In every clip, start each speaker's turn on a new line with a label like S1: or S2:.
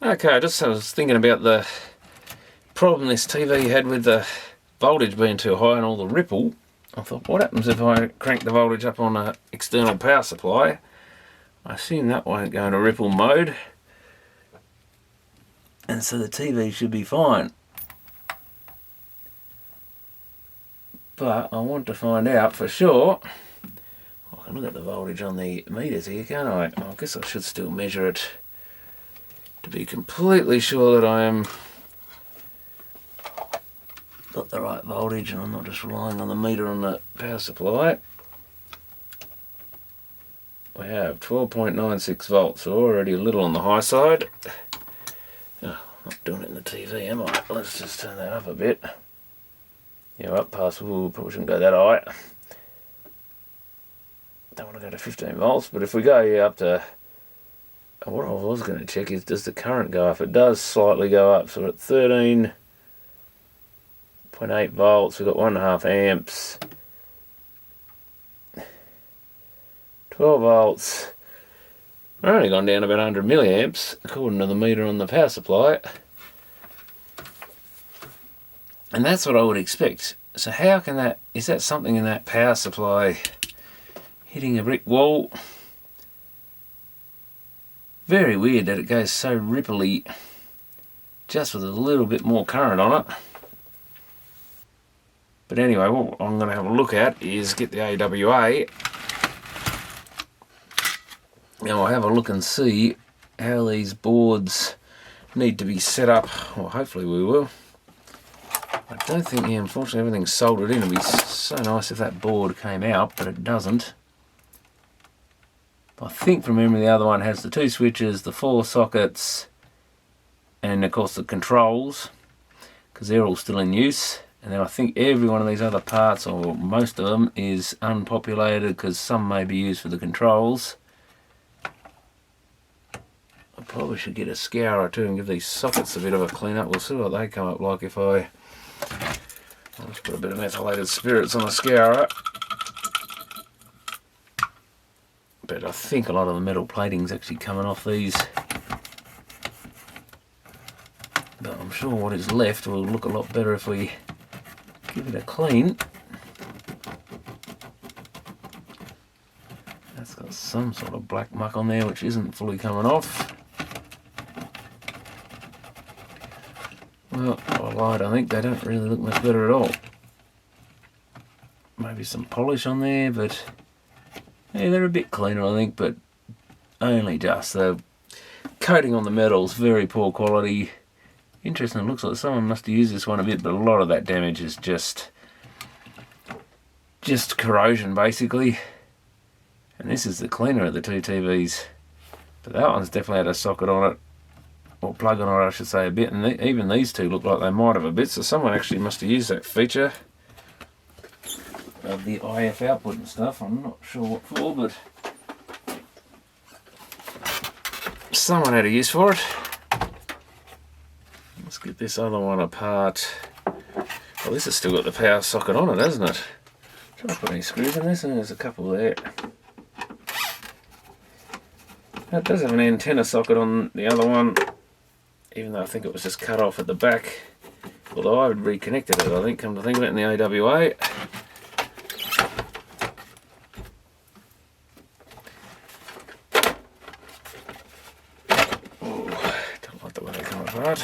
S1: Okay, I was thinking about the problem this TV had with the voltage being too high and all the ripple. I thought, what happens if I crank the voltage up on an external power supply? I assume that won't go into ripple mode, and so the TV should be fine. But I want to find out for sure. I can look at the voltage on the meters here, can't I? I guess I should still measure it to be completely sure that I am got the right voltage and I'm not just relying on the meter on the power supply. We have 12.96 volts, so already a little on the high side. Oh, not doing it in the TV, am I? Let's just turn that up a bit. Yeah, up past, ooh, probably shouldn't go that high. Don't want to go to 15 volts, but if we go up to, what I was going to check is, does the current go up? It does slightly go up, so we're at 13.8 volts, we've got 1.5 amps. 12 volts. We're only gone down about 100 milliamps, according to the meter on the power supply. And that's what I would expect. So how can that, is that something in that power supply hitting a brick wall? Very weird that it goes so ripply just with a little bit more current on it. But anyway, what I'm going to have a look at is get the AWA. Now I'll have a look and see how these boards need to be set up. Well, hopefully we will. I don't think, yeah, unfortunately everything's soldered in. It'd be so nice if that board came out, but it doesn't. I think from memory the other one has the 2 switches, the 4 sockets, and of course the controls, because they're all still in use. And then I think every one of these other parts, or most of them, is unpopulated, because some may be used for the controls. I probably should get a scourer too and give these sockets a bit of a clean up. We'll see what they come up like if I'll just put a bit of methylated spirits on a scourer. But I think a lot of the metal plating's actually coming off these. But I'm sure what is left will look a lot better if we give it a clean. That's got some sort of black muck on there which isn't fully coming off. Well, I lied, I think they don't really look much better at all. Maybe some polish on there, but yeah, they're a bit cleaner I think, but only just. The coating on the metal's very poor quality. Interesting, it looks like someone must have used this one a bit, but a lot of that damage is just corrosion basically. And this is the cleaner of the 2 TVs. But that one's definitely had a socket on it, or plug on it I should say, a bit, and even these 2 look like they might have a bit, so someone actually must have used that feature of the IF output and stuff. I'm not sure what for, but someone had a use for it. Let's get this other one apart. Well, this has still got the power socket on it, hasn't it? Try to put any screws in this, and there's a couple there. It does have an antenna socket on the other one, even though I think it was just cut off at the back. Although I would reconnected it, I think, come to think of it, in the AWA. Oh, don't like the way they come apart.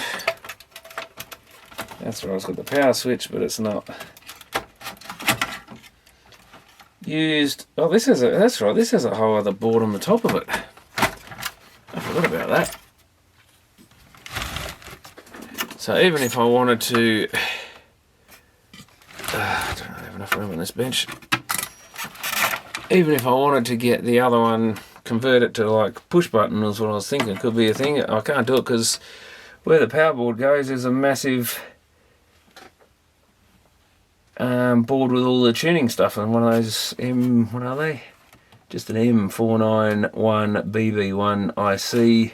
S1: That's right, it's got the power switch, but it's not used. Oh, this has a, that's right, this has a whole other board on the top of it. I forgot about that. So even if I wanted to, I don't have enough room on this bench. Even if I wanted to get the other one, convert it to like push button, was what I was thinking, could be a thing. I can't do it because where the power board goes is a massive board with all the tuning stuff, and one of those what are they? Just an M491BB1IC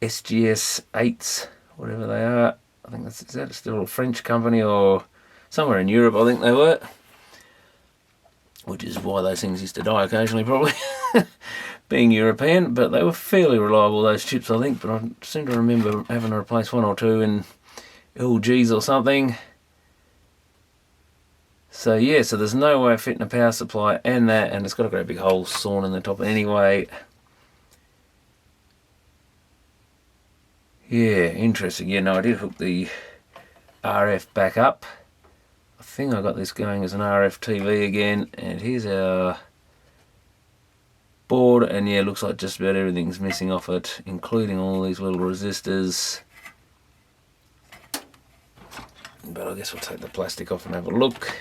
S1: SGS 8s, whatever they are. I think is that still a French company or somewhere in Europe, I think they were. Which is why those things used to die occasionally, probably. being European, but they were fairly reliable, those chips, I think. But I seem to remember having to replace one or two in LGs or something. So yeah, so there's no way of fitting a power supply and that, and it's got a great big hole sawn in the top anyway. Yeah, interesting. Yeah, no, I did hook the RF back up. I think I got this going as an RF TV again, and here's our board, and yeah, looks like just about everything's missing off it, including all these little resistors. But I guess we'll take the plastic off and have a look.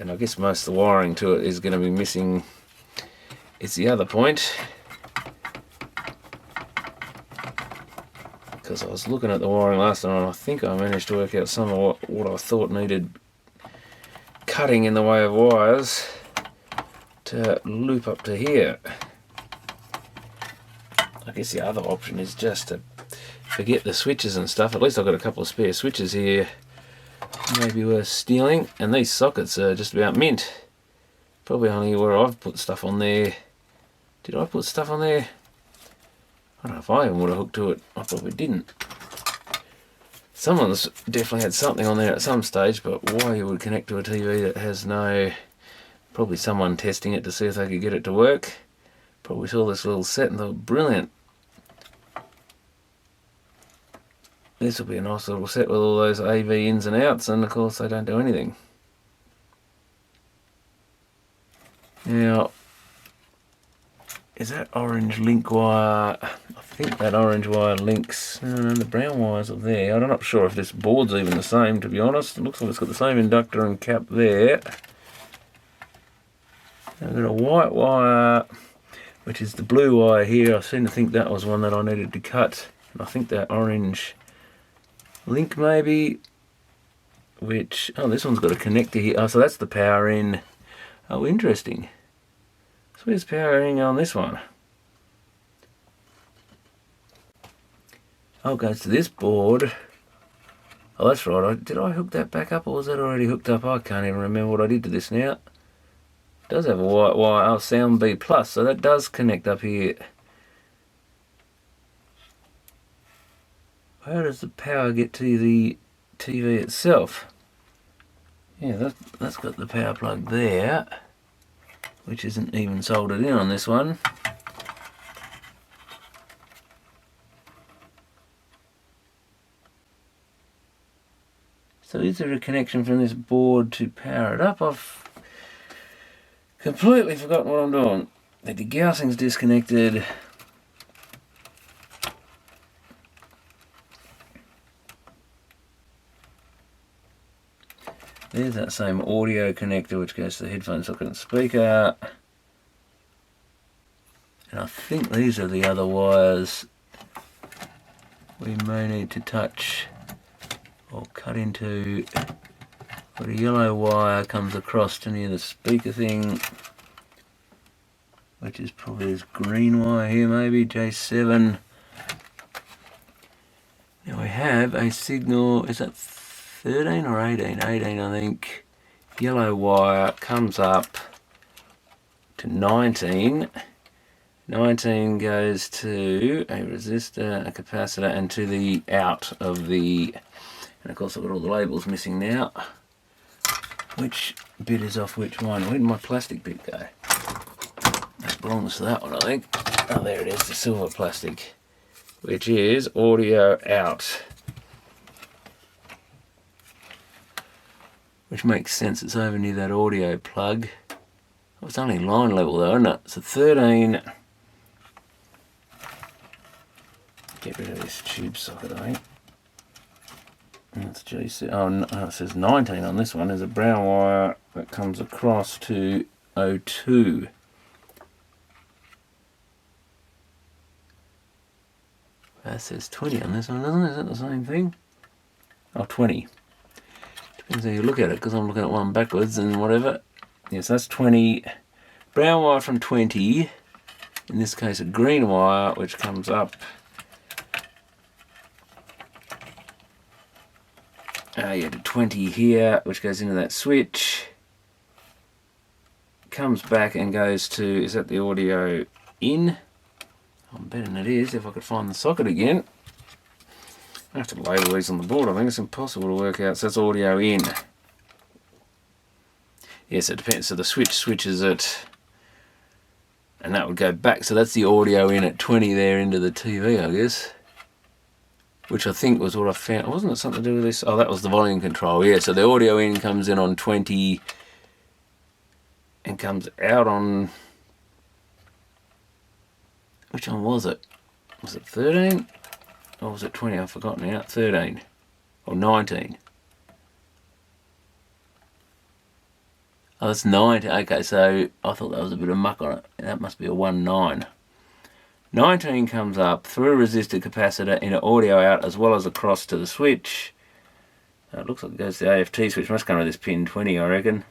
S1: And I guess most of the wiring to it is going to be missing. It's the other point, because I was looking at the wiring last time, and I think I managed to work out some of what I thought needed cutting in the way of wires to loop up to here. I guess the other option is just to forget the switches and stuff. At least I've got a couple of spare switches here, maybe worth stealing. And these sockets are just about mint. Probably only where I've put stuff on there. Did I put stuff on there? I don't know if I even would have hooked to it. I probably didn't. Someone's definitely had something on there at some stage, but why you would connect to a TV that has no... Probably someone testing it to see if they could get it to work. Probably saw this little set and thought, brilliant. This will be a nice little set with all those AV ins and outs, and of course they don't do anything. Now, is that orange link wire? I think that orange wire links, and the brown wires are there. I'm not sure if this board's even the same, to be honest. It looks like it's got the same inductor and cap there. I've got a white wire, which is the blue wire here. I seem to think that was one that I needed to cut. And I think that orange link maybe, which, oh, this one's got a connector here. Oh, so that's the power in. Oh, interesting. So where's power in on this one? Oh, it goes to this board. Oh, that's right. Did I hook that back up, or was that already hooked up? I can't even remember what I did to this now. It does have a white wire. Oh, sound B+, so that does connect up here. How does the power get to the TV itself? Yeah, that's got the power plug there, which isn't even soldered in on this one. So is there a connection from this board to power it up? I've completely forgotten what I'm doing. The degaussing's disconnected. There's that same audio connector which goes to the headphone socket and speaker. And I think these are the other wires we may need to touch or cut into. But a yellow wire comes across to near the speaker thing, which is probably this green wire here, maybe J7. Now we have a signal, is that 13 or 18? 18, I think. Yellow wire comes up to 19. 19 goes to a resistor, a capacitor, and to the out of the, and of course I've got all the labels missing now. Which bit is off which one? Where did my plastic bit go? That belongs to that one, I think. Oh, there it is, the silver plastic, which is audio out. Which makes sense, it's over near that audio plug. Oh, it's only line level though, isn't it? So 13. Get rid of this tube socket, I think. That's GC. Oh, no, it says 19 on this one. There's a brown wire that comes across to O2. That says 20 on this one, doesn't it? Is that the same thing? Oh, 20. Depends how you look at it, because I'm looking at one backwards and whatever. Yes, that's 20. Brown wire from 20. In this case, a green wire, which comes up. Yeah, to 20 here, which goes into that switch. Comes back and goes to, is that the audio in. I'm betting it is, if I could find the socket again. I have to label these on the board, I think it's impossible to work out. So that's audio in. Yes, it depends. So the switch switches it, and that would go back. So that's the audio in at 20 there into the TV, I guess. Which I think was what I found. Wasn't it something to do with this? Oh, that was the volume control. Yeah, so the audio in comes in on 20 and comes out on... Which one was it? Was it 13? Or was it 20? I've forgotten now. 13. Or 19. Oh, that's 19. Okay, so I thought that was a bit of muck on it. That must be a 1.9. 19 comes up through a resistor capacitor into audio out as well as across to the switch. It looks like it goes to the AFT switch. Must come to this pin 20, I reckon.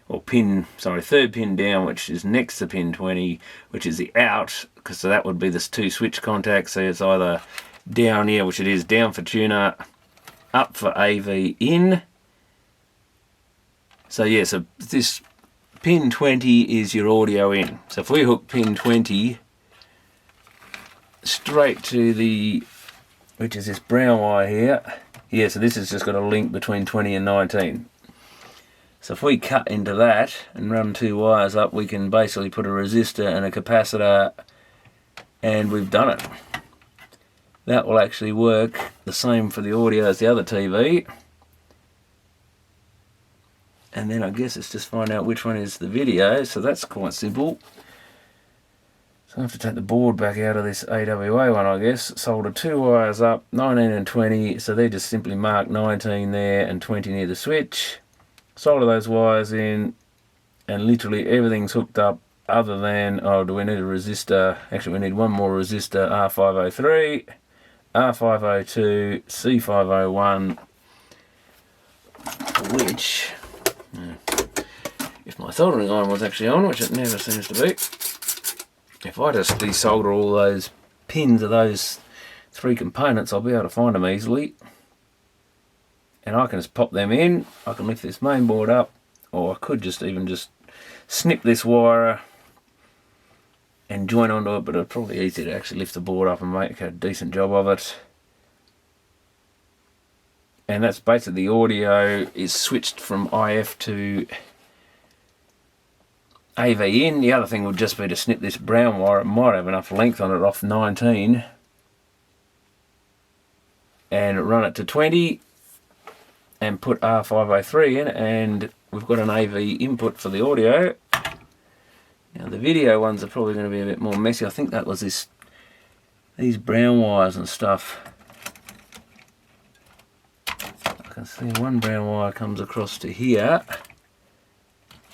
S1: Or third pin down, which is next to pin 20, which is the out, because so that would be this 2 switch contacts. So it's either down here, which it is, down for tuner, up for AV in. So yeah, so this pin 20 is your audio in. So if we hook pin 20 straight to the, which is this brown wire here. Yeah, so this has just got a link between 20 and 19. So if we cut into that and run 2 wires up, we can basically put a resistor and a capacitor, and we've done it. That will actually work the same for the audio as the other TV. And then I guess it's just find out which one is the video, so that's quite simple. So I have to take the board back out of this AWA one, I guess. Solder 2 wires up, 19 and 20, so they just simply mark 19 there and 20 near the switch. Solder those wires in, and literally everything's hooked up other than, oh, do we need a resistor? Actually, we need one more resistor, R503, R502, C501, which, if my soldering iron was actually on, which it never seems to be, if I just desolder all those pins of those 3 components, I'll be able to find them easily. And I can just pop them in. I can lift this main board up, or I could just even just snip this wire and join onto it, but it's probably easier to actually lift the board up and make a decent job of it. And that's basically the audio is switched from IF to AV in. The other thing would just be to snip this brown wire. It might have enough length on it off 19 and run it to 20 and put R503 in, and we've got an AV input for the audio. Now the video ones are probably going to be a bit more messy. I think that was these brown wires and stuff. I can see one brown wire comes across to here,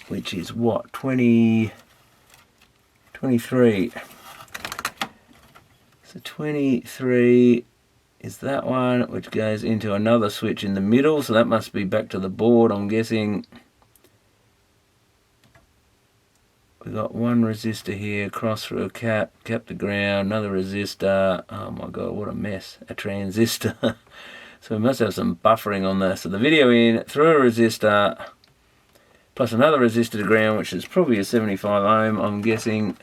S1: which is what, 23. So 23 is that one, which goes into another switch in the middle, so that must be back to the board, I'm guessing. We've got one resistor here, cross through a cap to ground, another resistor, oh my god, what a mess, a transistor. So we must have some buffering on there. So the video in, through a resistor, plus another resistor to ground, which is probably a 75 ohm, I'm guessing.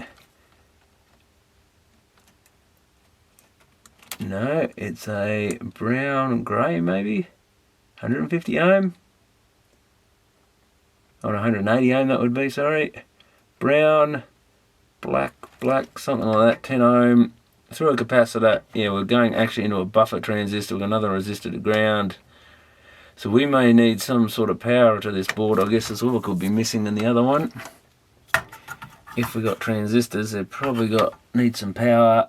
S1: No, it's a brown grey maybe, 150 ohm, or 180 ohm that would be, sorry. Brown, black, something like that, 10 ohm, through a capacitor. Yeah, we're going actually into a buffer transistor with another resistor to ground. So we may need some sort of power to this board, I guess is all it could be missing in the other one. If we got transistors, they've probably need some power.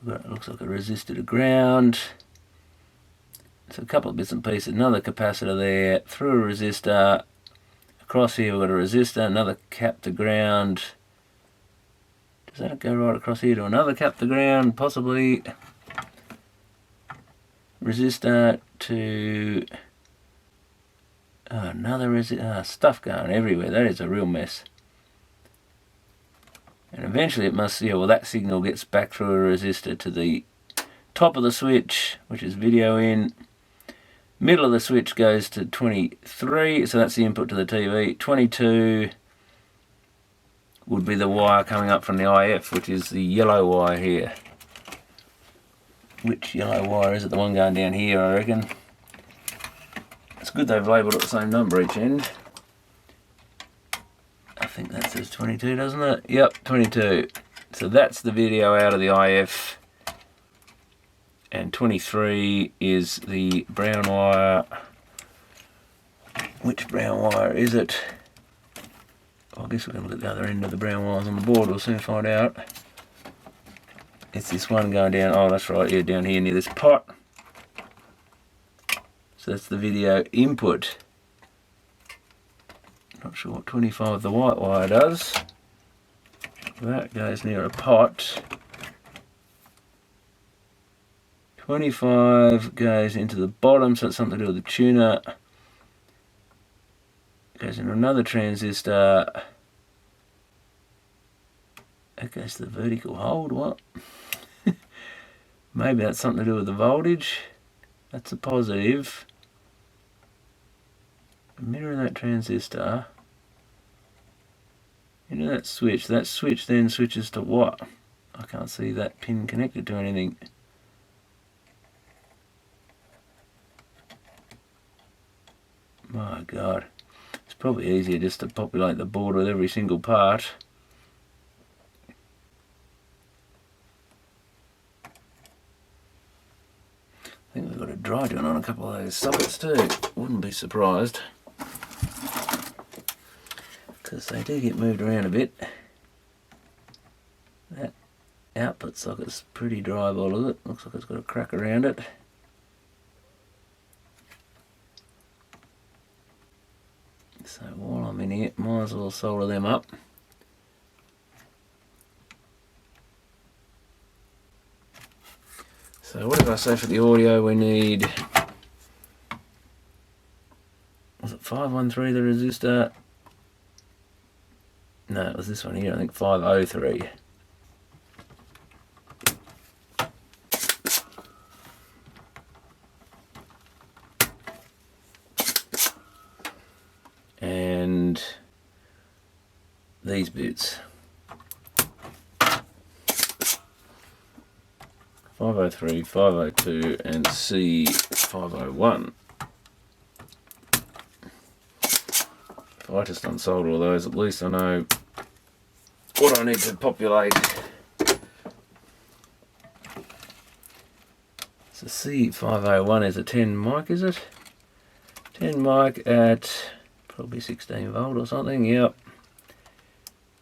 S1: It looks like a resistor to ground. So a couple of bits and pieces, another capacitor there, through a resistor, across here we've got a resistor, another cap to ground. Does that go right across here to another cap to ground? Possibly. Resistor to another resistor. Stuff going everywhere, that is a real mess. And eventually it must, yeah, well that signal gets back through a resistor to the top of the switch, which is video in. Middle of the switch goes to 23, so that's the input to the TV. 22 would be the wire coming up from the IF, which is the yellow wire here. Which yellow wire is it? The one going down here, I reckon. It's good they've labelled it the same number each end. I think that says 22, doesn't it? Yep, 22. So that's the video out of the IF. And 23 is the brown wire. Which brown wire is it? I guess we're going to look at the other end of the brown wires on the board. We'll soon find out. It's this one going down. Oh, that's right. Yeah, down here near this pot. So that's the video input. Not sure what 25 the white wire does. That goes near a pot. 25 goes into the bottom, so it's something to do with the tuner. Goes into another transistor. That goes to the vertical hold. What? Maybe that's something to do with the voltage. That's a positive. Emitter of that transistor into that switch. That switch then switches to what? I can't see that pin connected to anything. My God. It's probably easier just to populate the board with every single part. I think we've got a dry joint on a couple of those sockets too. Wouldn't be surprised, because they do get moved around a bit. That output socket's pretty dry by all of it. Looks like it's got a crack around it. So while I'm in here, might as well solder them up. So what did I say for the audio? We need, was it 513 the resistor? No, it was this one here, I think 503. And these bits. 503, 502 and C501. If I just unsolder all those, at least I know what I need to populate. So C501 is a 10 mic, is it? 10 mic at probably 16 volt or something, yep.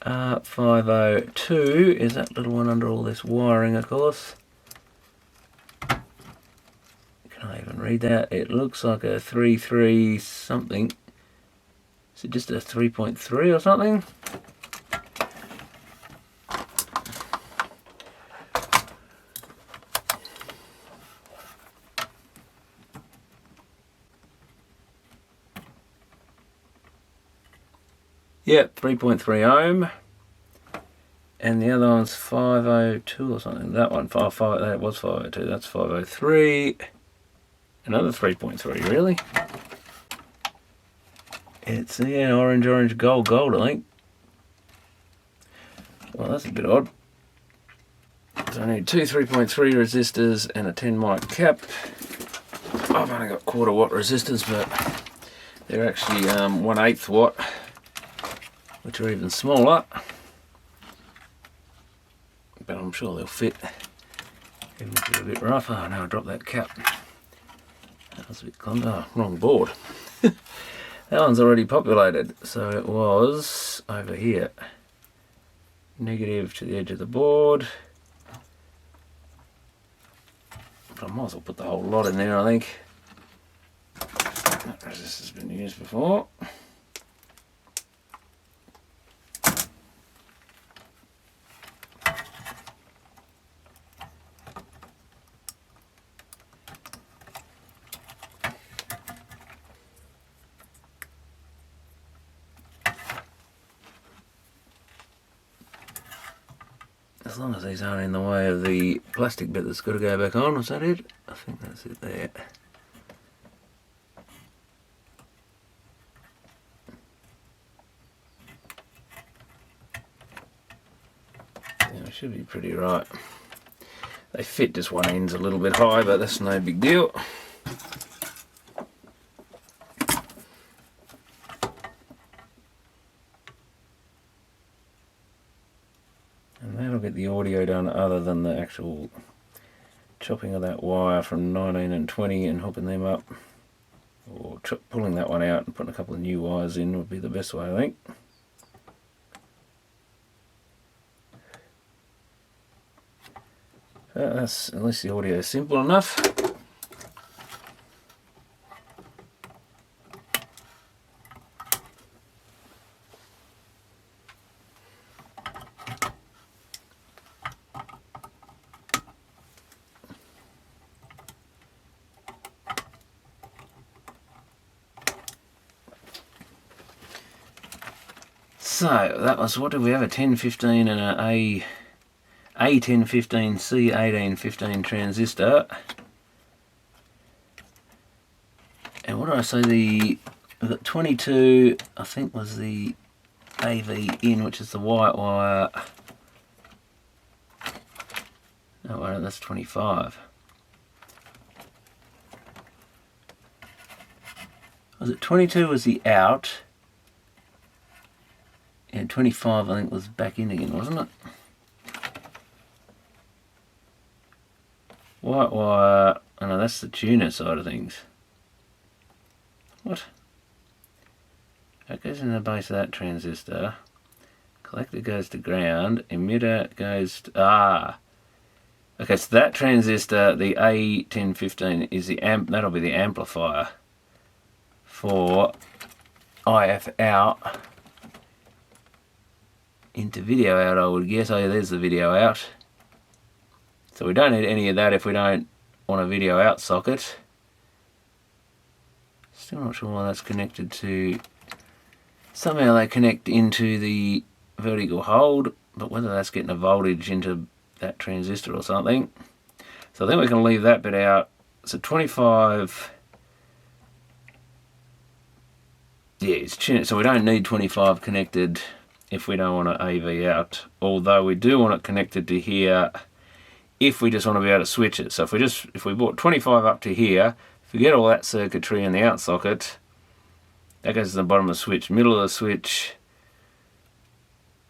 S1: 502 is that little one under all this wiring, of course. Can I even read that? It looks like a 3.3 something. Is it just a 3.3 or something? Yep, 3.3 ohm. And the other one's 502 or something. That one, that was 502. That's 503. Another 3.3, really? It's, yeah, orange, orange, gold, gold, I think. Well, that's a bit odd. So I need two 3.3 resistors and a 10 mic cap. I've only got quarter watt resistors, but they're actually 1/8 watt, which are even smaller. But I'm sure they'll fit, even if they're a bit rough. Oh no, I dropped that cap. That was a bit clumsy. Oh, wrong board. That one's already populated, so it was over here. Negative to the edge of the board. But I might as well put the whole lot in there, I think. That resistor's been used before. As long as these aren't in the way of the plastic bit that's got to go back on, is that it? I think that's it there. should be pretty right. They fit, just one end's a little bit high, but that's no big deal. And that'll get the audio done other than the actual chopping of that wire from 19 and 20 and hooking them up. Or pulling that one out and putting a couple of new wires in would be the best way, I think. That's, at least the audio is simple enough. So that was, what did we have, a 1015 and a A1015 C1815 transistor. And what did I say, the 22 I think was the AV in, which is the white wire. No, wait, that's 25. Was it 22 was the out? And 25 I think was back in again, wasn't it? White wire, oh no, that's the tuner side of things. What? That goes in the base of that transistor. Collector goes to ground. Emitter goes to, okay, so that transistor, the A1015, is the amp. That'll be the amplifier for IF out into video out, I would guess. Oh yeah, there's the video out. So we don't need any of that if we don't want a video out socket. Still not sure why that's connected to... Somehow they connect into the vertical hold, but whether that's getting a voltage into that transistor or something. So then we can leave that bit out. So 25... Yeah, it's tuned, so we don't need 25 connected if we don't want an AV out. Although we do want it connected to here if we just want to be able to switch it. So if we brought 25 up to here, forget all that circuitry in the out socket, that goes to the bottom of the switch, middle of the switch,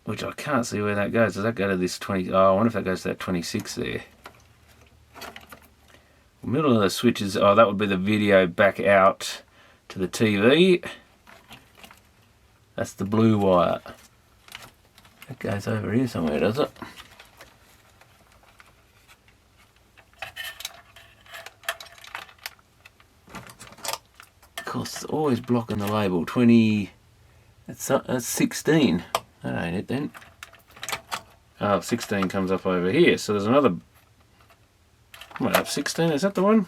S1: which I can't see where that goes. Does that go to this 20? Oh, I wonder if that goes to that 26 there. Middle of the switch is, oh, that would be the video back out to the TV. That's the blue wire. That goes over here somewhere, does it? Of course, it's always blocking the label. 20. That's 16. That ain't it then. Oh, 16 comes up over here. So there's another. What up? 16? Is that the one?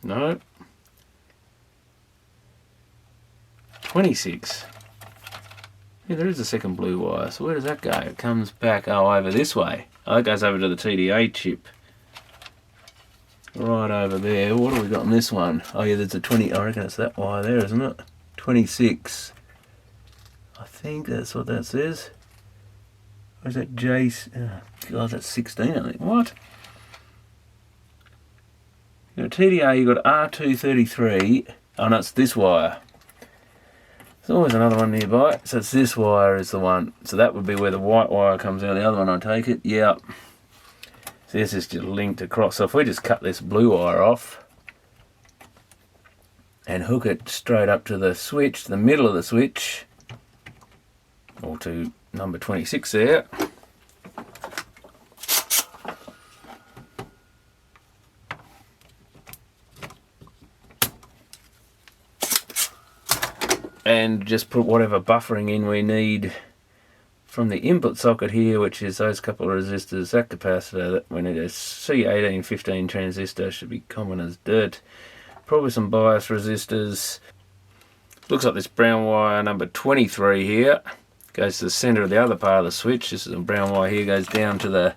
S1: No. 26. Yeah, there is a second blue wire. So where does that go? It comes back, oh, over this way. Oh, that goes over to the TDA chip. Right over there. What have we got on this one? Oh yeah, there's a 20. I reckon it's that wire there, isn't it? 26. I think that's what that says. Or is that J? Oh, God, that's 16, I think. What? You got TDA, you got R233. Oh no, it's this wire. There's always another one nearby. So it's this wire is the one. So that would be where the white wire comes out. The other one, I take it. Yeah. So this is just linked across. So if we just cut this blue wire off and hook it straight up to the switch, the middle of the switch, or to number 26 there. And just put whatever buffering in we need from the input socket here, which is those couple of resistors, that capacitor, that we need a C1815 transistor, should be common as dirt. Probably some bias resistors. Looks like this brown wire number 23 here goes to the center of the other part of the switch. This is a brown wire here, goes down to the,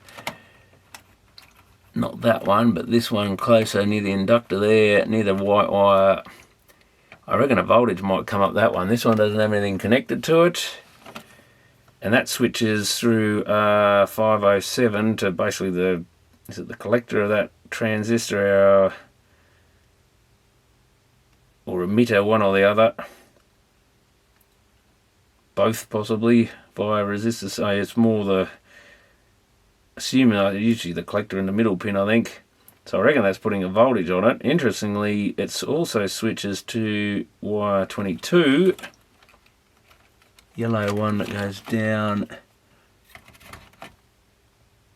S1: not that one, but this one closer near the inductor there, near the white wire. I reckon a voltage might come up that one. This one doesn't have anything connected to it. and that switches through 507 to basically the collector of that transistor or emitter, one or the other, both possibly, via resistors. So it's more the, assuming usually the collector in the middle pin, I think. So I reckon that's putting a voltage on it. Interestingly, it also switches to wire 22, yellow one that goes down.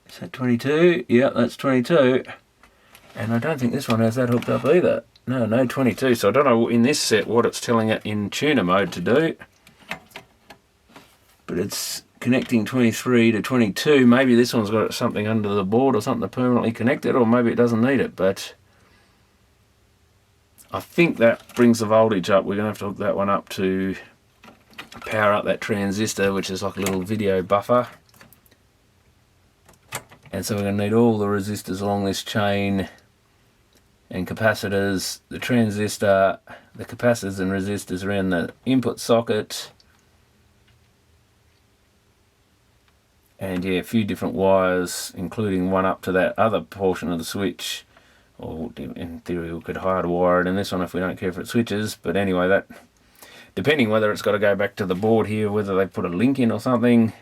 S1: Is that 22? Yeah, that's 22. And I don't think this one has that hooked up either. No 22. So I don't know in this set what it's telling it in tuner mode to do. But it's connecting 23 to 22. Maybe this one's got something under the board or something to permanently connect it, or maybe it doesn't need it. But I think that brings the voltage up. We're going to have to hook that one up to power up that transistor, which is like a little video buffer. And so we're going to need all the resistors along this chain and capacitors. The transistor, the capacitors and resistors are in the input socket. And yeah, a few different wires, including one up to that other portion of the switch. Or in theory we could hardwire it in this one if we don't care if it switches. But anyway, that, depending whether it's got to go back to the board here, whether they put a link in or something.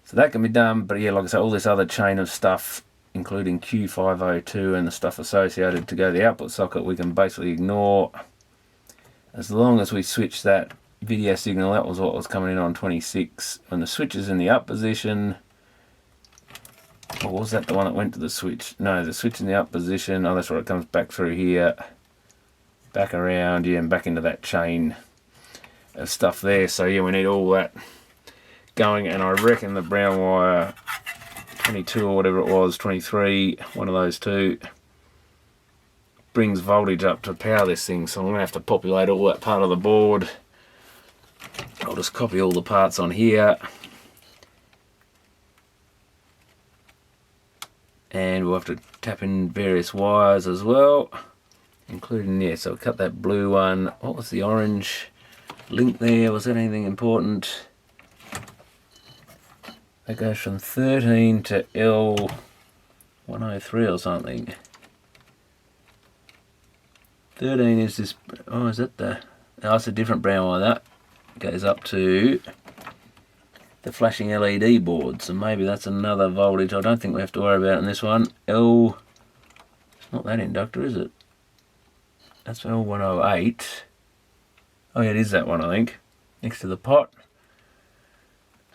S1: So that can be done, but yeah, like I said, all this other chain of stuff, including Q502 and the stuff associated to go to the output socket, we can basically ignore. As long as we switch that video signal, that was what was coming in on 26. When the switch is in the up position, or was that the one that went to the switch? No, the switch in the up position, oh that's right, it comes back through here, back around, yeah, and back into that chain of stuff there. So yeah, we need all that going, and I reckon the brown wire 22 or whatever it was, 23, one of those two, brings voltage up to power this thing. So I'm going to have to populate all that part of the board. I'll just copy all the parts on here, and we'll have to tap in various wires as well, including, yeah, so I'll cut that blue one. What was the orange link there? Was that anything important? That goes from 13 to L103 or something. 13 is this, oh is that the, oh it's a different brown wire. That goes up to the flashing LED board, so maybe that's another voltage. I don't think we have to worry about it in this one. L, it's not that inductor, is it? That's L108. Oh yeah, it is that one, I think, next to the pot.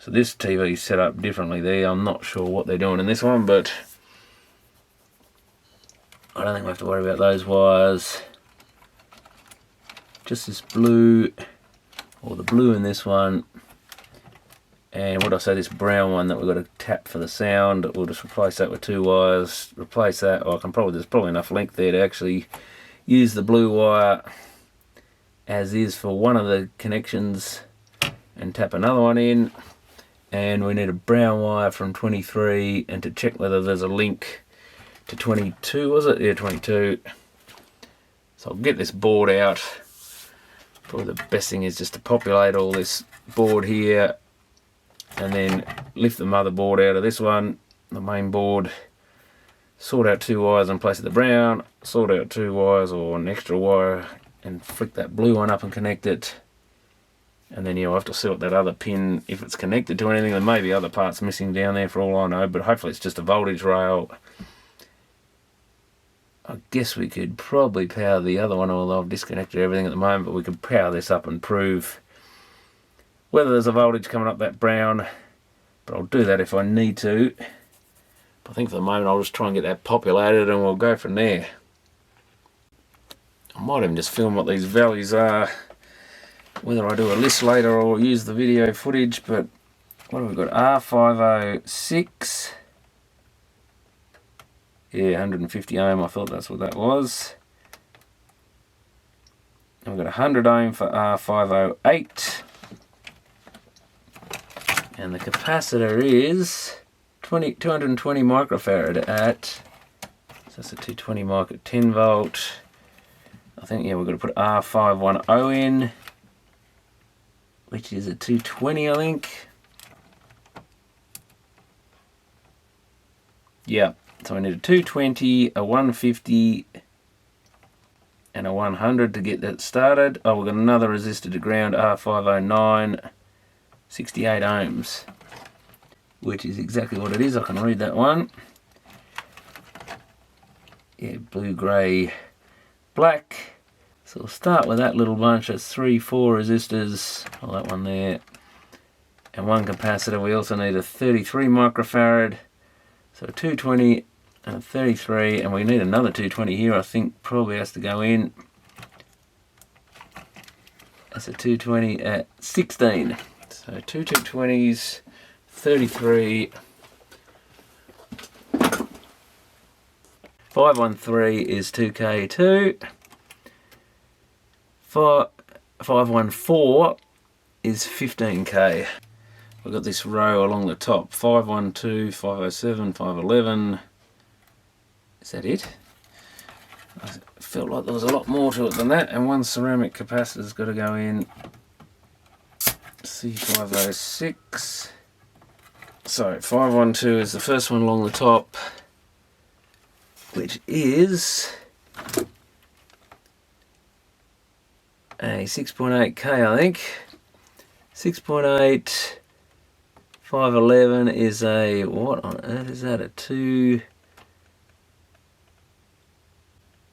S1: So this TV is set up differently there. I'm not sure what they're doing in this one, but I don't think we have to worry about those wires. Just this blue, or the blue in this one, and what I say, this brown one that we've got to tap for the sound. We'll just replace that with two wires. Replace that, or I can probably, there's probably enough length there to actually use the blue wire as is for one of the connections and tap another one in. And we need a brown wire from 23, and to check whether there's a link to 22, was it? Yeah, 22. So I'll get this board out. Probably the best thing is just to populate all this board here, and then lift the motherboard out of this one, the main board, sort out two wires and place it the brown, sort out two wires or an extra wire and flick that blue one up and connect it. And then you'll have to sort that other pin if it's connected to anything. There may be other parts missing down there for all I know, but hopefully it's just a voltage rail. I guess we could probably power the other one, although I've disconnected everything at the moment, but we could power this up and prove whether there's a voltage coming up that brown. But I'll do that if I need to. But I think for the moment I'll just try and get that populated and we'll go from there. I might even just film what these values are, whether I do a list later or use the video footage. But what have we got? R506. Yeah, 150 ohm, I thought that's what that was. And we've got 100 ohm for R508. And the capacitor is 220 microfarad at, so that's a 220 mic at 10 volt. I think, yeah, we're going to put R510 in. which is a 220, I think. Yeah, so I need a 220, a 150, and a 100 to get that started. Oh, we've got another resistor to ground, R509, 68 ohms, which is exactly what it is. I can read that one. Yeah, blue, grey, black. So we'll start with that little bunch. That's 3, 4 resistors. Oh, that one there. And one capacitor. We also need a 33 microfarad. So a 220 and a 33. And we need another 220 here. I think probably has to go in. That's a 220 at 16. So two 220s, 33. 513 is 2K2. 514 is 15K. We've got this row along the top. 512, 507, 511. Is that it? I felt like there was a lot more to it than that. And one ceramic capacitor's got to go in. C506. So 512 is the first one along the top, which is a 6.8K, I think. 6.8, 511 is a, what on earth is that? A 2,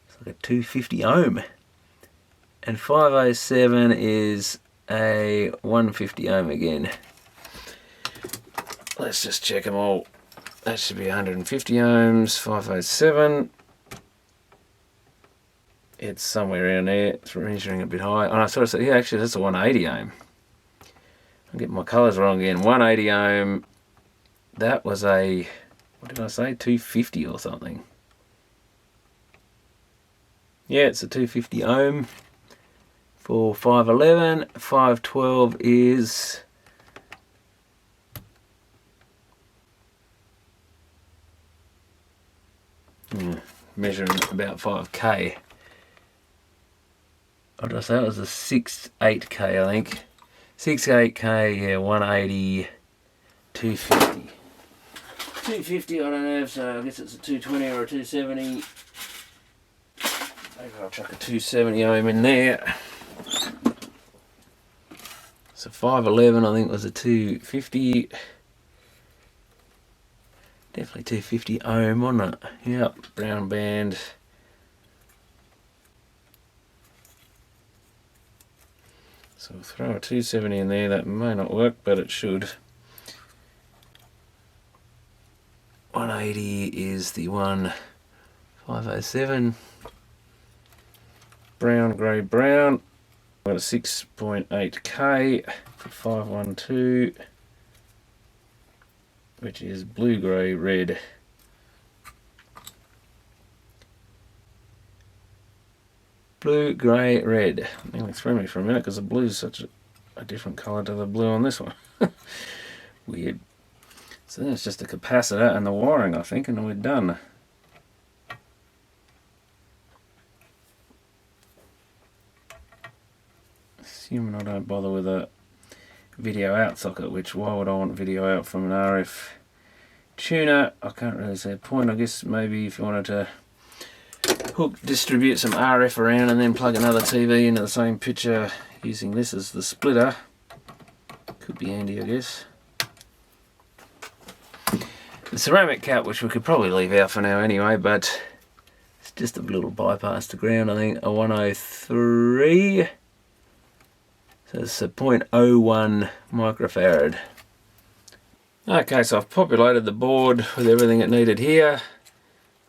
S1: it's like a 250 ohm. And 507 is a 150 ohm again. Let's just check them all. That should be 150 ohms. 507. It's somewhere around there. It's measuring a bit high. Oh, no, sorry, yeah, actually that's a 180 ohm. I'm getting my colours wrong again. 180 ohm. That was a, what did I say? 250 or something. Yeah, it's a 250 ohm for 511. 512 is measuring about 5K. What did I say? It was a 6.8K, I think. 6.8K, yeah, 180, 250. 250, I don't know, so I guess it's a 220 or a 270. Maybe I'll chuck a 270 ohm in there. So 511, I think, was a 250. Definitely 250 ohm, wasn't it? Yep, brown band. So we'll throw a 270 in there. That may not work, but it should. 180 is the one. 507. Brown, grey, brown. Got a 6.8K for 512. Which is blue, grey, red. Blue, grey, red. It nearly threw me for a minute because the blue is such a different colour to the blue on this one. Weird. So then it's just a capacitor and the wiring, I think, and we're done. Assuming I don't bother with a video out socket, which why would I want video out from an RF tuner? I can't really see a point. I guess maybe if you wanted to distribute some RF around and then plug another TV into the same picture using this as the splitter, could be handy, I guess. The ceramic cap, which we could probably leave out for now anyway, but it's just a little bypass to ground, I think, a 103. So it's a 0.01 microfarad. Okay, so I've populated the board with everything it needed here.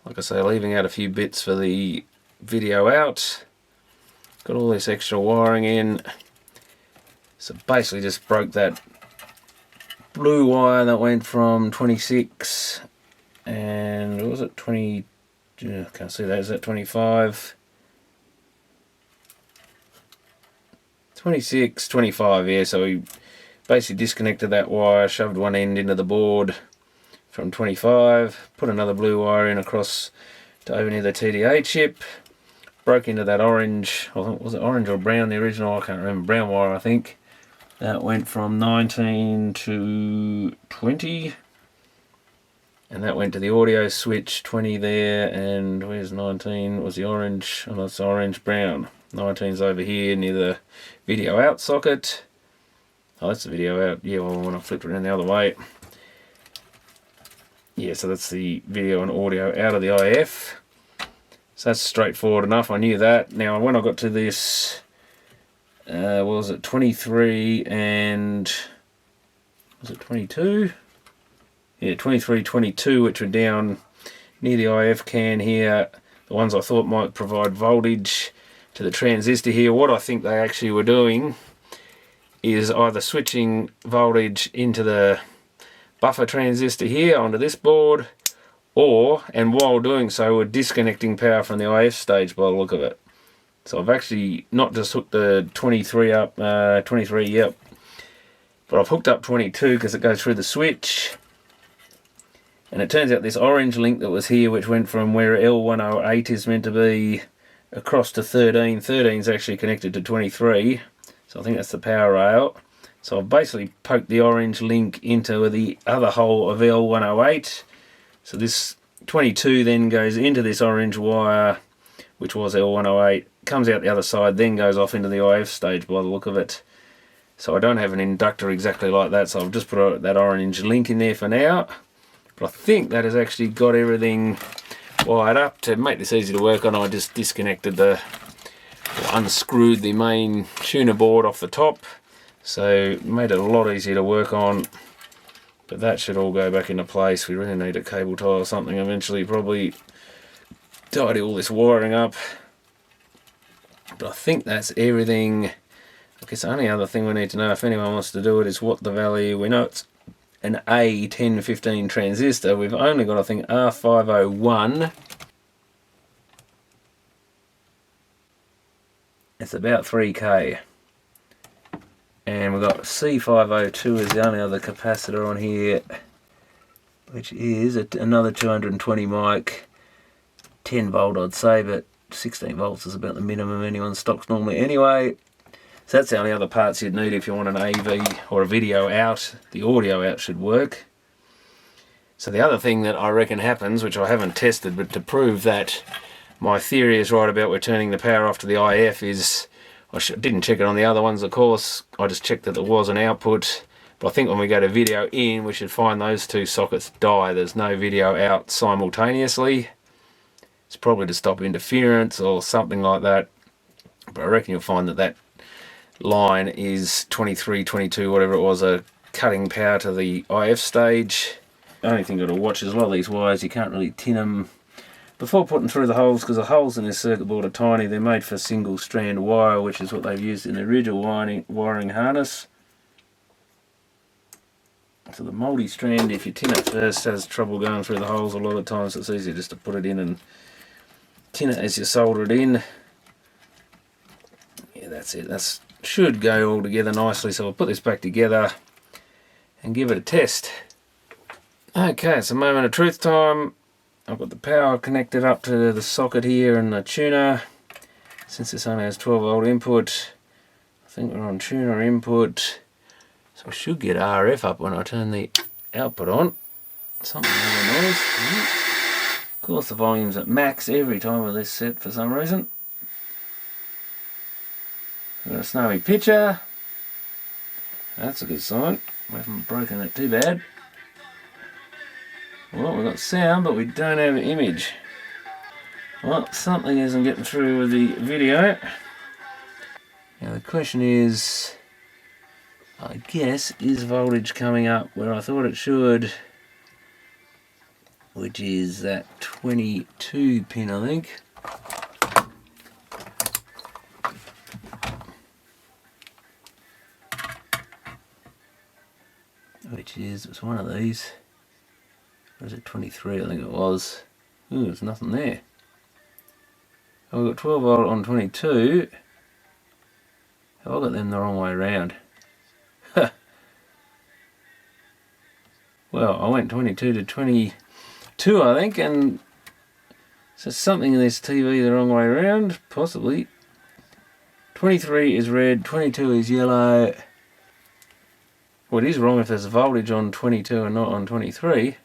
S1: Like I say, leaving out a few bits for the video out. Got all this extra wiring in. So basically just broke that blue wire that went from 26 and what was it, 20, I can't see that, is that 25? 26, 25, yeah, so we basically disconnected that wire, shoved one end into the board from 25, put another blue wire in across to over near the TDA chip, broke into that orange, was it orange or brown, the original, I can't remember, brown wire I think, That went from 19 to 20. And that went to the audio switch, 20 there, and where's 19? Was the orange? Oh, that's orange brown. 19's over here near the video out socket. Oh, that's the video out. Yeah, well, when I flipped it around the other way. Yeah, so that's the video and audio out of the IF. So that's straightforward enough. I knew that. Now, when I got to this, what was it, 23 and... was it 22? Yeah, 23, 22, which were down near the IF can here. The ones I thought might provide voltage to the transistor here. What I think they actually were doing is either switching voltage into the buffer transistor here onto this board, or, and while doing so, we're disconnecting power from the IF stage by the look of it. So I've actually not just hooked the 23 up, 23, yep, but I've hooked up 22 because it goes through the switch. And it turns out this orange link that was here, which went from where L108 is meant to be across to 13. 13 is actually connected to 23. So I think that's the power rail. So I've basically poked the orange link into the other hole of L108. So this 22 then goes into this orange wire, which was L108, comes out the other side, then goes off into the IF stage by the look of it. So I don't have an inductor exactly like that, so I've just put that orange link in there for now. But I think that has actually got everything wired up. To make this easy to work on, I just disconnected or unscrewed the main tuner board off the top. So it made it a lot easier to work on. But that should all go back into place. We really need a cable tie or something eventually, probably tidy all this wiring up. But I think that's everything. I guess the only other thing we need to know, if anyone wants to do it, is what the value. We know it's an A1015 transistor. We've only got, I think, R501. It's about 3K. And we've got C502 is the only other capacitor on here, which is another 220 mic, 10 volt I'd say, but 16 volts is about the minimum anyone's stocks normally anyway. So that's the only other parts you'd need if you want an AV or a video out. The audio out should work. So the other thing that I reckon happens, which I haven't tested, but to prove that my theory is right about we're turning the power off to the IF is, I didn't check it on the other ones of course, I just checked that there was an output. But I think when we go to video in, we should find those two sockets die. There's no video out simultaneously. It's probably to stop interference or something like that. But I reckon you'll find that that line is 23, 22, whatever it was, cutting power to the IF stage. The only thing you've got to watch is a lot of these wires, you can't really tin them before putting through the holes, because the holes in this circuit board are tiny. They're made for single strand wire, which is what they've used in the original wiring harness. So the multi-strand, if you tin it first, has trouble going through the holes a lot of times. So it's easier just to put it in and tin it as you solder it in. Yeah, that's it. That should go all together nicely. So I'll put this back together and give it a test. Okay, it's a moment of truth time. I've got the power connected up to the socket here and the tuner. Since this only has 12 volt input, I think we're on tuner input. So I should get RF up when I turn the output on. Something other noise. Of course the volume's at max every time with this set for some reason. We've got a snowy picture. That's a good sign. We haven't broken it too bad. Well, we've got sound, but we don't have an image. Well, something isn't getting through with the video. Now the question is, I guess, is voltage coming up where I thought it should? Which is that 22 pin, I think. Which is, it's one of these. Or is it 23? I think it was. Ooh, there's nothing there. Oh, we've got 12 volt on 22. Have I got them the wrong way around? Well, I went 22 to 22, I think, and so something in this TV the wrong way around, possibly. 23 is red, 22 is yellow. Well, it is wrong if there's a voltage on 22 and not on 23.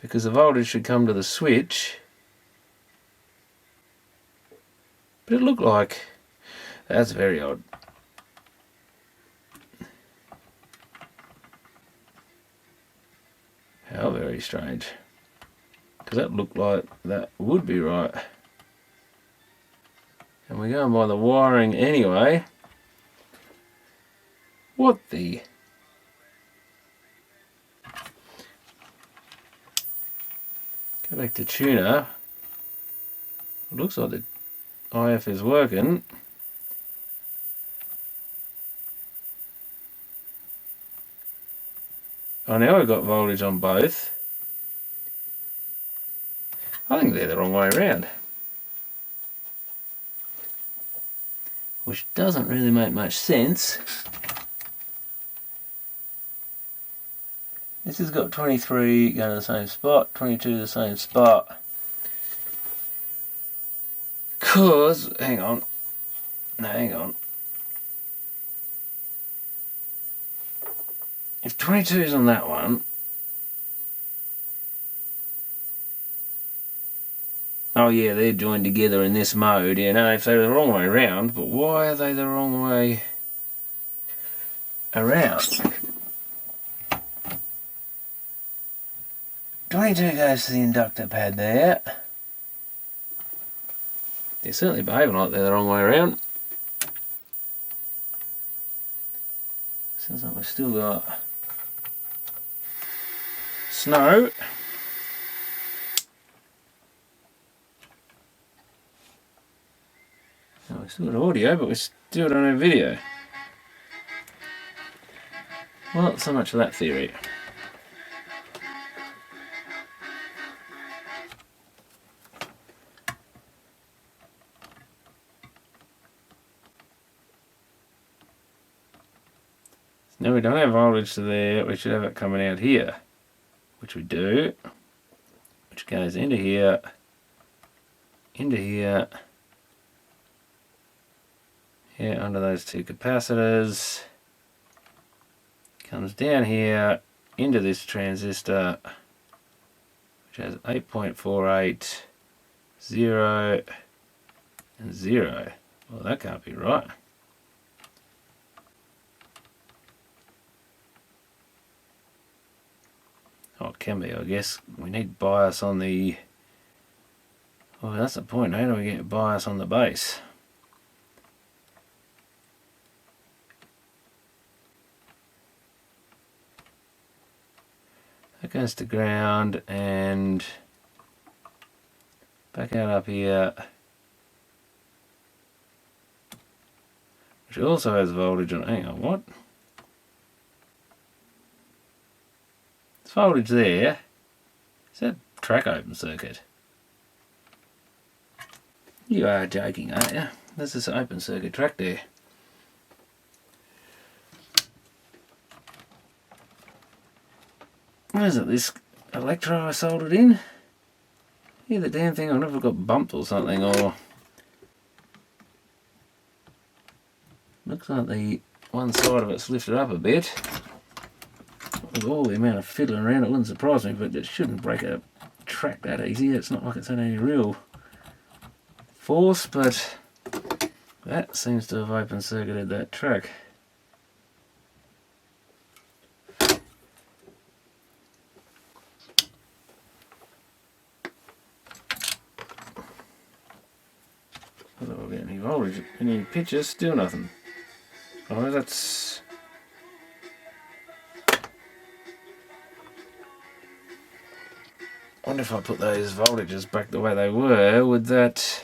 S1: Because the voltage should come to the switch. But it looked like... That's very odd. How very strange. Because that looked like that would be right. And we're going by the wiring anyway. What the... Go back to tuner. It looks like the IF is working. Oh, now we've got voltage on both. I think they're the wrong way around. Which doesn't really make much sense. This has got 23 going to the same spot, 22 to the same spot. Cause, hang on. No, hang on. If 22 is on that one, oh yeah, they're joined together in this mode. Yeah, no, if they're the wrong way around, but why are they the wrong way around? 22 goes to the inductor pad there. They're certainly behaving like they're the wrong way around. Sounds like we've still got snow. Oh, we've still got audio, but we still don't have video. Well, so much for that theory. Now we don't have voltage to there, we should have it coming out here, which we do, which goes into here, here under those two capacitors, comes down here into this transistor, which has 8.48, 0, and 0. Well, that can't be right. Oh, it can be, I guess. We need bias on the... Well, that's the point. How do we get bias on the base? That goes to ground and back out up here, which also has voltage on... Hang on, what? There's voltage there. Is that track open circuit? You are joking, aren't you? There's this open circuit track there. What is it, this electro I soldered in? Yeah, the damn thing, I never got bumped or something, or... Looks like the one side of it's lifted up a bit. With all the amount of fiddling around, it wouldn't surprise me, but it shouldn't break a track that easy. It's not like it's had any real force, but that seems to have open circuited that track. I don't know if we'll get any voltage, any pictures, still nothing. Oh, that's... I wonder if I put those voltages back the way they were, would that...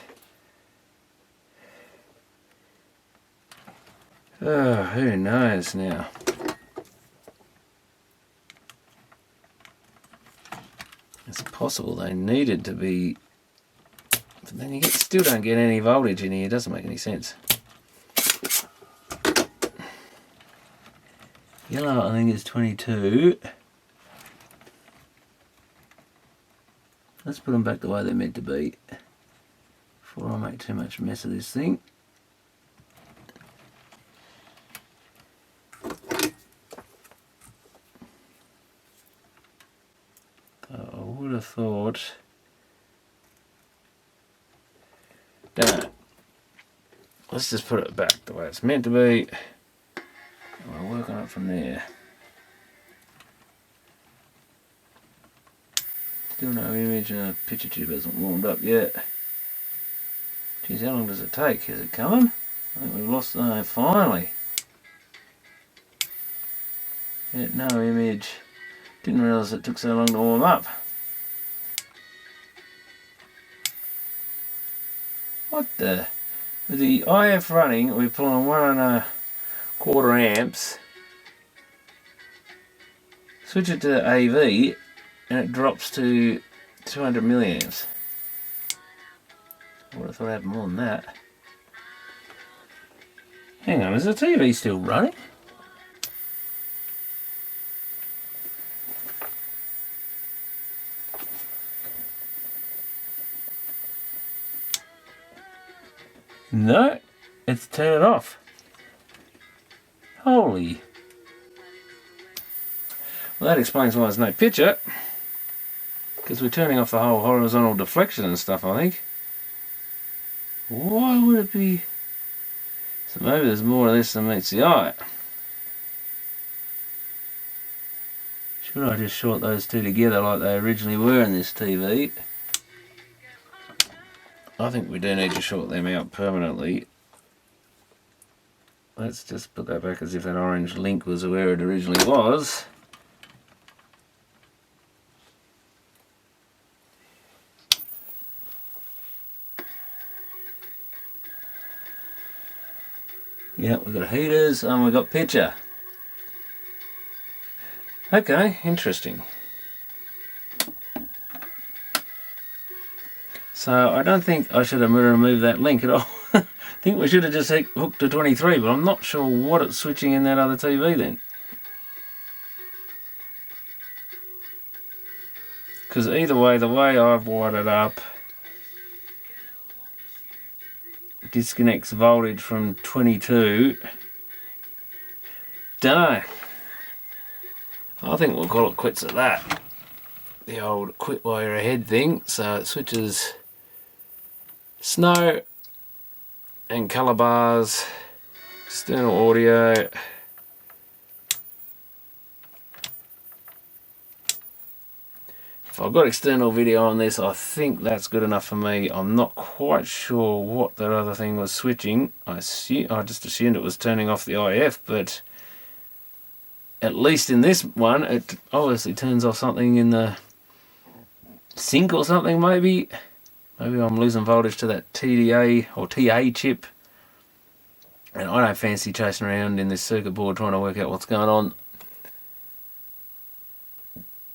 S1: Oh, who knows now. It's possible they needed to be... But then you still don't get any voltage in here, it doesn't make any sense. Yellow, I think, is 22. Let's put them back the way they're meant to be before I make too much mess of this thing. have thought... No. Let's just put it back the way it's meant to be. And we'll work on it from there. Still no image and the picture tube hasn't warmed up yet. Geez, how long does it take? Is it coming? I think we've lost... Oh, finally. Yeah, no image. Didn't realise it took so long to warm up. What the... With the IF running, we're pulling 1.25 amps. Switch it to AV and it drops to 200 milliamps. I would have thought it had more than that. Hang on, is the TV still running? No, it's turned off. Holy. Well, that explains why there's no picture. Because we're turning off the whole horizontal deflection and stuff, I think. Why would it be... So maybe there's more of this than meets the eye. Should I just short those two together like they originally were in this TV? I think we do need to short them out permanently. Let's just put that back as if that orange link was where it originally was. Yeah, we've got heaters and we've got picture. Okay, interesting. So I don't think I should have removed that link at all. I think we should have just hooked to 23, but I'm not sure what it's switching in that other TV then. Because either way, the way I've wired it up disconnects voltage from 22. Dunno. I think we'll call it quits at that. The old quit while you're ahead thing. So it switches snow and colour bars, external audio, if I've got external video on this, I think that's good enough for me. I'm not quite sure what that other thing was switching. I just assumed it was turning off the IF, but at least in this one it obviously turns off something in the sync or something maybe. Maybe I'm losing voltage to that TDA or TA chip. And I don't fancy chasing around in this circuit board trying to work out what's going on.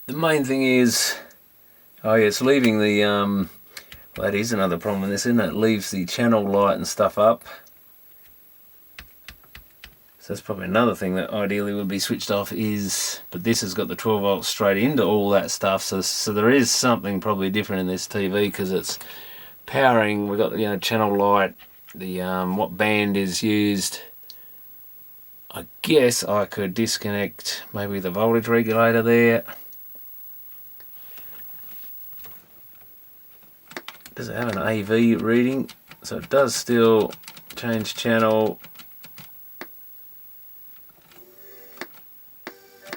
S1: The main thing is, oh yeah, it's leaving the, well, that is another problem with this, isn't it? It leaves the channel light and stuff up. So that's probably another thing that ideally would be switched off is, but this has got the 12 volts straight into all that stuff, so there is something probably different in this TV because it's powering, we've got the channel light, the what band is used. I guess I could disconnect maybe the voltage regulator there. Does it have an AV reading? So it does still change channel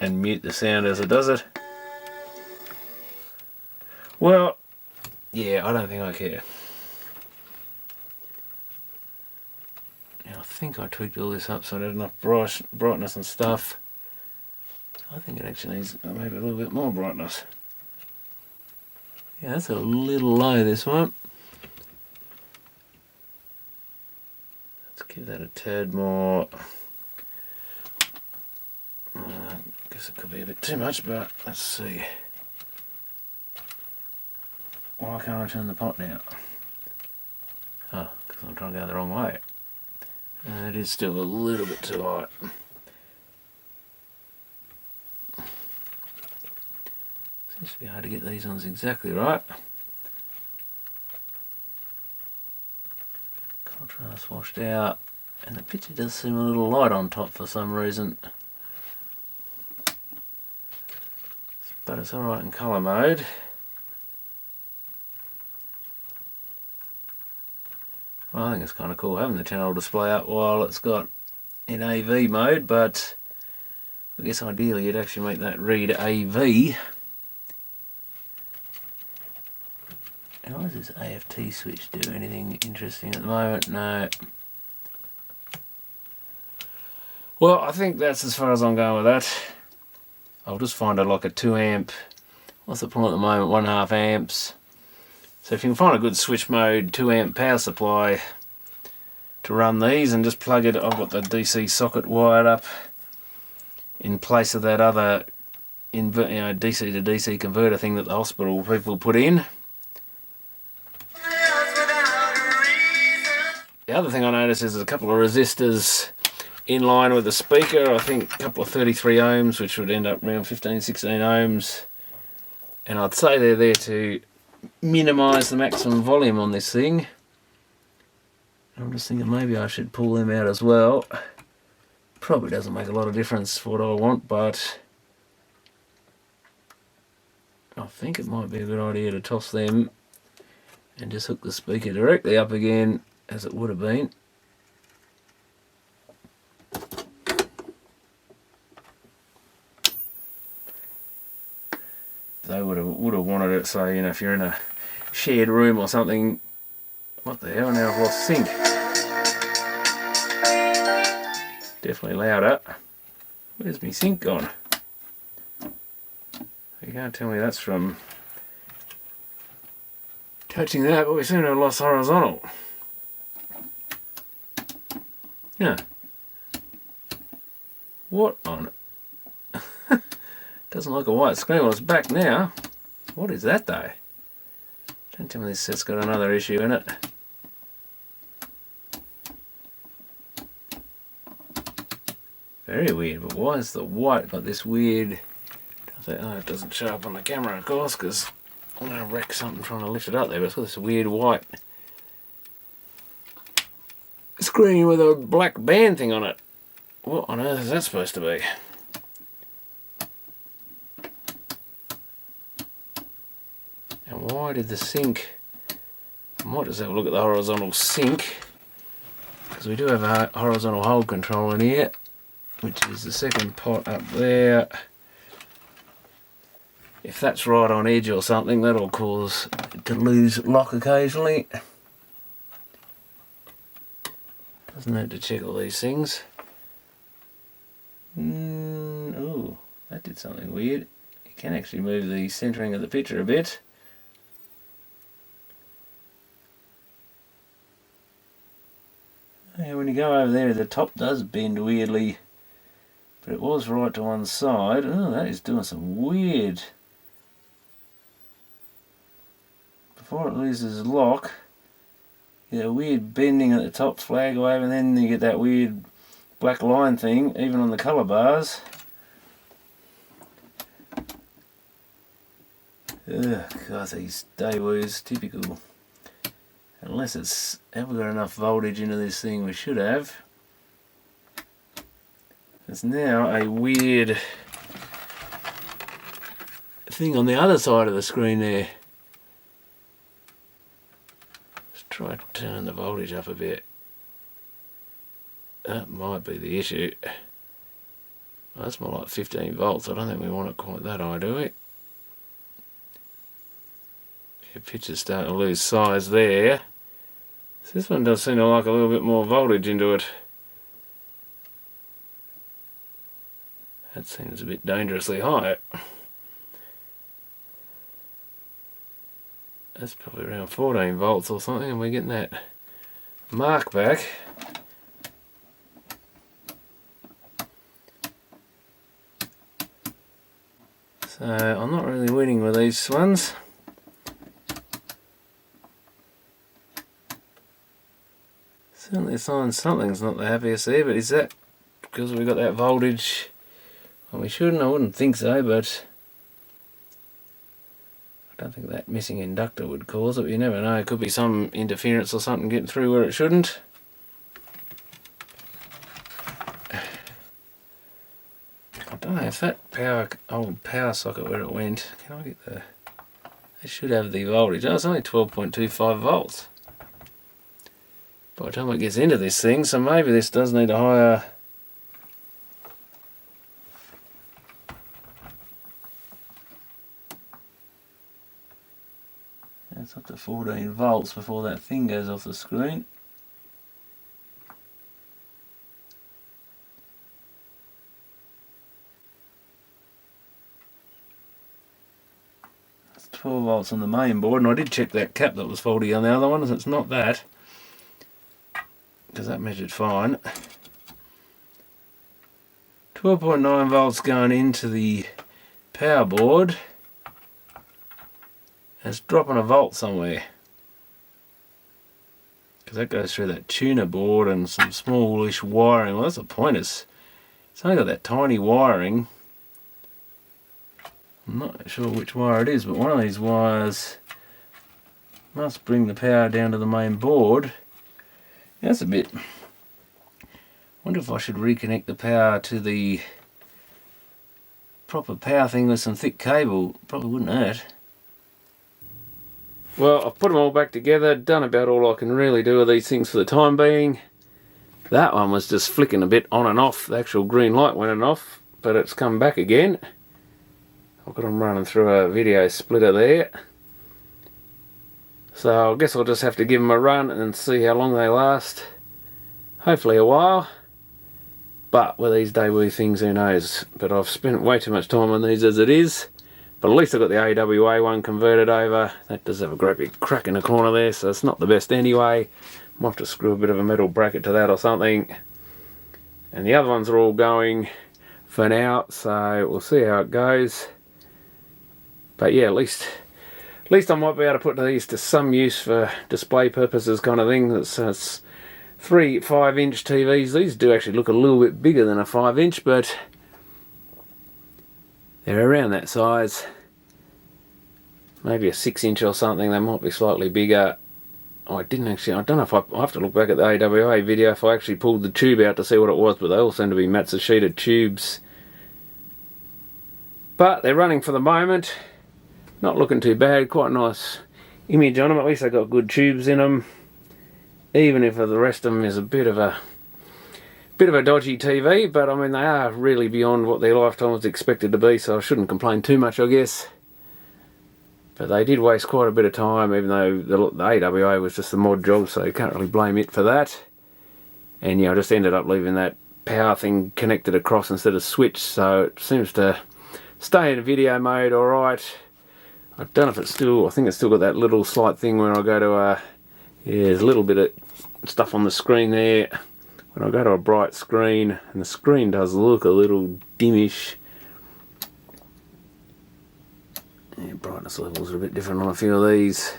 S1: and mute the sound as it does it. Well, yeah, I don't think I care. Now I think I tweaked all this up so it had enough brightness and stuff. I think it actually needs maybe a little bit more brightness. Yeah, that's a little low, this one. Let's give that a tad more. I guess it could be a bit too much, but let's see. Why can't I turn the pot now? Oh, because I'm trying to go the wrong way. It is still a little bit too high. Seems to be hard to get these ones exactly right. Contrast washed out, and the picture does seem a little light on top for some reason. But it's alright in colour mode. I think it's kind of cool having the channel display up while it's got in AV mode, but I guess ideally you'd actually make that read AV. How does this AFT switch do anything interesting at the moment? No. Well, I think that's as far as I'm going with that. I'll just find it like a 2 amp. What's the point at the moment? 1.5 amps. So if you can find a good switch mode 2 amp power supply to run these, and just plug it, I've got the DC socket wired up in place of that other DC to DC converter thing that the hospital people put in. The other thing I noticed is there's a couple of resistors in line with the speaker. I think a couple of 33 ohms, which would end up around 15, 16 ohms. And I'd say they're there to minimise the maximum volume on this thing. I'm just thinking maybe I should pull them out as well. Probably doesn't make a lot of difference for what I want, but I think it might be a good idea to toss them and just hook the speaker directly up again as it would have been. They would have wanted it, so you know, if you're in a shared room or something. What the hell, now I've lost sync. Definitely louder. Where's my sync gone? You can't tell me that's from touching that, but we seem to have lost horizontal. Yeah. What on it? Doesn't look a white screen. Well, it's back now. What is that though? Don't tell me this set's got another issue in it. Very weird, but why has the white got this weird... Oh, it doesn't show up on the camera, of course, because I'm going to wreck something trying to lift it up there, but it's got this weird white screen with a black band thing on it. What on earth is that supposed to be? And why did the sync... I might just have a look at the horizontal sync, because we do have a horizontal hold control in here, which is the second pot up there. If that's right on edge or something, that'll cause it to lose lock occasionally. Doesn't hurt to check all these things. Oh, that did something weird. You can actually move the centering of the picture a bit. Yeah, when you go over there, the top does bend weirdly, but it was right to one side. Oh, that is doing some weird... Before it loses lock, you get a weird bending at the top flag wave, and then you get that weird black line thing, even on the colour bars. Ugh, God, these Daewoo's typical. Unless it's, have we got enough voltage into this thing? We should have. There's now a weird thing on the other side of the screen there. Let's try to turn the voltage up a bit. That might be the issue. Well, that's more like 15 volts. I don't think we want it quite that high, do we? The picture's starting to lose size there. So this one does seem to like a little bit more voltage into it. That seems a bit dangerously high. That's probably around 14 volts or something, and we're getting that mark back. So I'm not really winning with these ones. Certainly a sign something's not the happiest there, but is that because we got that voltage? Well, we shouldn't, I wouldn't think so, but I don't think that missing inductor would cause it, but you never know, it could be some interference or something getting through where it shouldn't. I don't know if that old power socket where it went, can I get the... It should have the voltage. No, it's only 12.25 volts. by the time it gets into this thing, so maybe this does need a higher... It's up to 14 volts before that thing goes off the screen. It's 12 volts on the main board, and I did check that cap that was faulty on the other one, so it's not that, because that measured fine. 12.9 volts going into the power board. It's dropping a volt somewhere, because that goes through that tuner board and some smallish wiring. Well, that's the point. It's only got that tiny wiring. I'm not sure which wire it is, but one of these wires must bring the power down to the main board. That's a bit... wonder if I should reconnect the power to the proper power thing with some thick cable. Probably wouldn't hurt. Well, I've put them all back together, done about all I can really do with these things for the time being. That one was just flicking a bit on and off. The actual green light went off, but it's come back again. I've got them running through a video splitter there. So I guess I'll just have to give them a run and see how long they last. Hopefully a while. But with these Daewoo things, who knows. But I've spent way too much time on these as it is. But at least I've got the AWA one converted over. That does have a great big crack in the corner there, so it's not the best anyway. Might have to screw a bit of a metal bracket to that or something. And the other ones are all going for now, so we'll see how it goes. But yeah, at least I might be able to put these to some use for display purposes kind of thing. It's 3 5-inch TVs. These do actually look a little bit bigger than a 5-inch, but they're around that size. Maybe a 6-inch or something. They might be slightly bigger. I don't know if I have to look back at the AWA video if I actually pulled the tube out to see what it was, but they all seem to be Matsu sheeted tubes. But they're running for the moment. Not looking too bad. Quite a nice image on them. At least they got good tubes in them. Even if the rest of them is a bit of a dodgy TV, but I mean they are really beyond what their lifetime was expected to be, so I shouldn't complain too much, I guess. But they did waste quite a bit of time, even though the AWA was just a mod job, so you can't really blame it for that. And yeah, I just ended up leaving that power thing connected across instead of switched, so it seems to stay in video mode alright. I don't know if it's still, I think it's still got that little slight thing when I go to yeah, there's a little bit of stuff on the screen there. When I go to a bright screen, and the screen does look a little dimish. Yeah, brightness levels are a bit different on a few of these.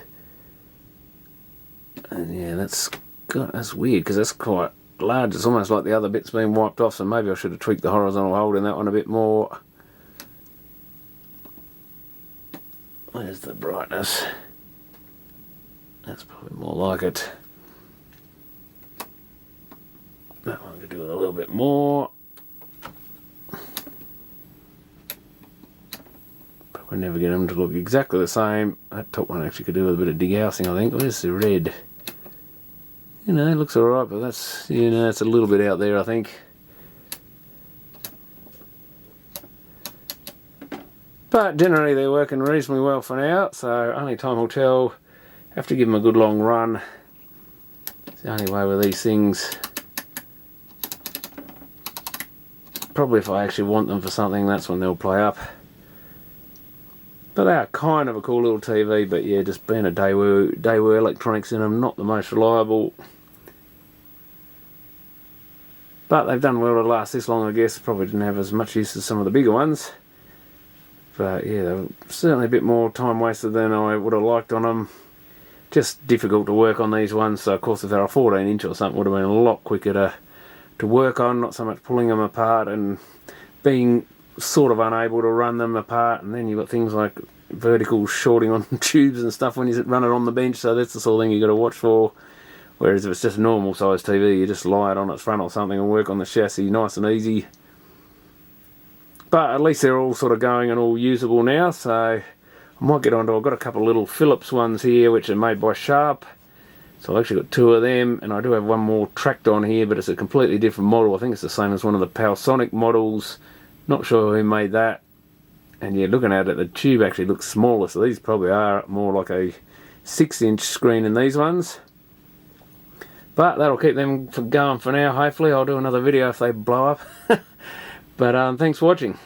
S1: And yeah, that's weird because that's quite large. It's almost like the other bit's been wiped off, so maybe I should have tweaked the horizontal hold in that one a bit more. Where's the brightness? That's probably more like it. That one could do with a little bit more. Probably never get them to look exactly the same. That top one actually could do with a bit of degassing, I think. Where's the red? You know, it looks alright, but that's, you know, it's a little bit out there, I think. But generally they're working reasonably well for now, so only time will tell. Have to give them a good long run. It's the only way with these things. Probably if I actually want them for something, that's when they'll play up. But they are kind of a cool little TV, but yeah, just being a Daewoo electronics in them, not the most reliable. But they've done well to last this long, I guess. Probably didn't have as much use as some of the bigger ones. But yeah, they were certainly a bit more time wasted than I would have liked on them. Just difficult to work on these ones, so of course if they were a 14-inch or something, would have been a lot quicker to work on, not so much pulling them apart and being sort of unable to run them apart. And then you've got things like vertical shorting on tubes and stuff when you run it on the bench, so that's the sort of thing you've got to watch for. Whereas if it's just a normal size TV, you just lie it on its front or something and work on the chassis nice and easy. But at least they're all sort of going and all usable now, so I might get onto, I've got a couple of little Philips ones here which are made by Sharp. So I've actually got 2 of them, and I do have one more Trakton here, but it's a completely different model. I think it's the same as one of the Panasonic models. Not sure who made that. And yeah, looking at it, the tube actually looks smaller, so these probably are more like a 6-inch screen than these ones. But that'll keep them going for now. Hopefully I'll do another video if they blow up. But thanks for watching.